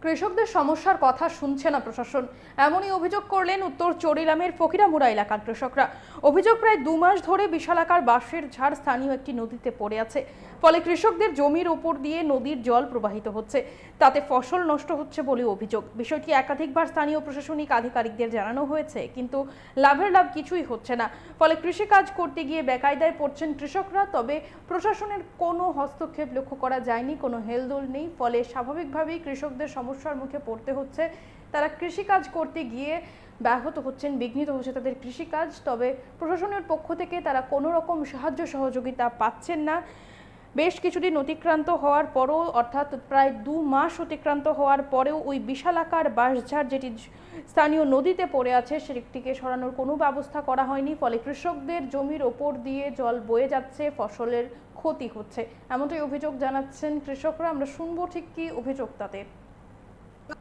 কৃষকদের সমস্যার কথা শুনছে না প্রশাসন, এমনই অভিযোগ করলেন উত্তর চরিলামের ফকিরামুড়া এলাকার কৃষকরা। অভিযোগ, প্রায় 2 মাস ধরে বিশালাকার বাঁশের ঝাড় স্থানীয় একটি নদীতে পড়ে আছে। ফলে কৃষকদের জমির ওপর দিয়ে নদীর জল প্রবাহিত হচ্ছে, তাতে ফসল নষ্ট হচ্ছে বলে অভিযোগ। বিষয়টি একাধিকবার স্থানীয় প্রশাসনিক আধিকারিকদের জানানো হয়েছে, কিন্তু লাভ কিছুই হচ্ছে না। ফলে কৃষিকাজ করতে গিয়ে বেকায়দায় পড়ছেন কৃষকরা। তবে প্রশাসনের কোনো হস্তক্ষেপ লক্ষ্য করা যায়নি, কোনো হেলদোল নেই। ফলে স্বাভাবিকভাবেই কৃষকদের সমস্যার মুখে পড়তে হচ্ছে। তারা কৃষিকাজ করতে গিয়ে ব্যাহত হচ্ছেন, বিঘ্নিত হচ্ছে তাদের কৃষিকাজ। তবে প্রশাসনের পক্ষ থেকে তারা কোনো রকম সাহায্য সহযোগিতা পাচ্ছেন না। বেশ কিছুদিন অতিক্রান্ত হওয়ার পরও, অর্থাৎ প্রায় 2 মাস অতিক্রান্ত হওয়ার পরেও ওই বিশালাকার বাঁশঝাড় যেটি স্থানীয় নদীতে পড়ে আছে সেটিকে সরানোর কোনো ব্যবস্থা করা হয়নি। ফলে কৃষকদের জমির ওপর দিয়ে জল বয়ে যাচ্ছে, ফসলের ক্ষতি হচ্ছে, এমনটাই অভিযোগ জানাচ্ছেন কৃষকরা। আমরা শুনবো ঠিক কি অভিযোগ তাদের।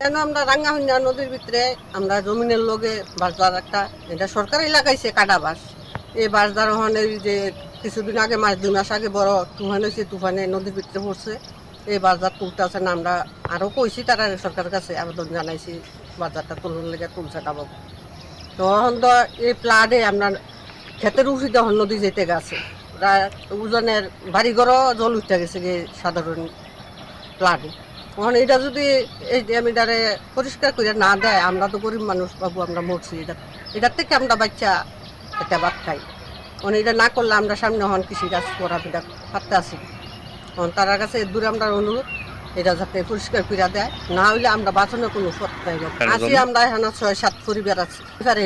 কেন আমরা রাঙ্গাহুন্যা নদীর ভিতরে আমরা জমিনের লগে বাঁশদার একটা, এটা সরকারই লাগাইছে কাটা বাঁশ। এই বাঁশদার ওখানে যে কিছুদিন আগে, 2 মাস আগে বড় তুফান হয়েছে, তুফানে নদীর ভিতরে পড়ছে। এই বাঁশদার তুলতে আছে না, আমরা আরও কইছি, তারা সরকারের কাছে আবেদন জানাইছি বাজারটা তুলন লেগে তুলছে না বাবু। তখন তো এই প্লাডে আমরা ক্ষেতের উঠি তখন নদী যেতে গেছে, উজনের বাড়িঘরও জল উঠতে গেছে গিয়ে সাধারণ প্লাডে। তখন এটা যদি এই ড্যামিটারে পরিষ্কার করে না দেয়, আমরা তো গরিব মানুষ বাবু, আমরা মরছি। এটার থেকে আমরা বাচ্চা একটা ভাত খাই। তখন এটা না করলে আমরা সামনে হন কৃষিকাজ করা এটা পারতে আসি। তখন তার কাছে দূরে আমরা অনুরোধ, এটা যাতে পরিষ্কার করে দেয়, না হইলে আমরা বাঁচানোর কোনো পথ নাই। আছি আমরা এখানে 6-7 পরিবার আছি,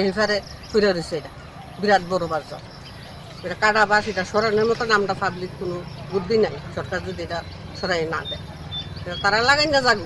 হেফারে ফিরে রয়েছে। এটা বিরাট বড় বাজার, এটা কাটা বাস, এটা সরানোর মতন আমরা পাবলিক কোনো বুদ্ধি নাই। সরকার যদি এটা সরাই না দেয়, তারা লাগাই না যাবো।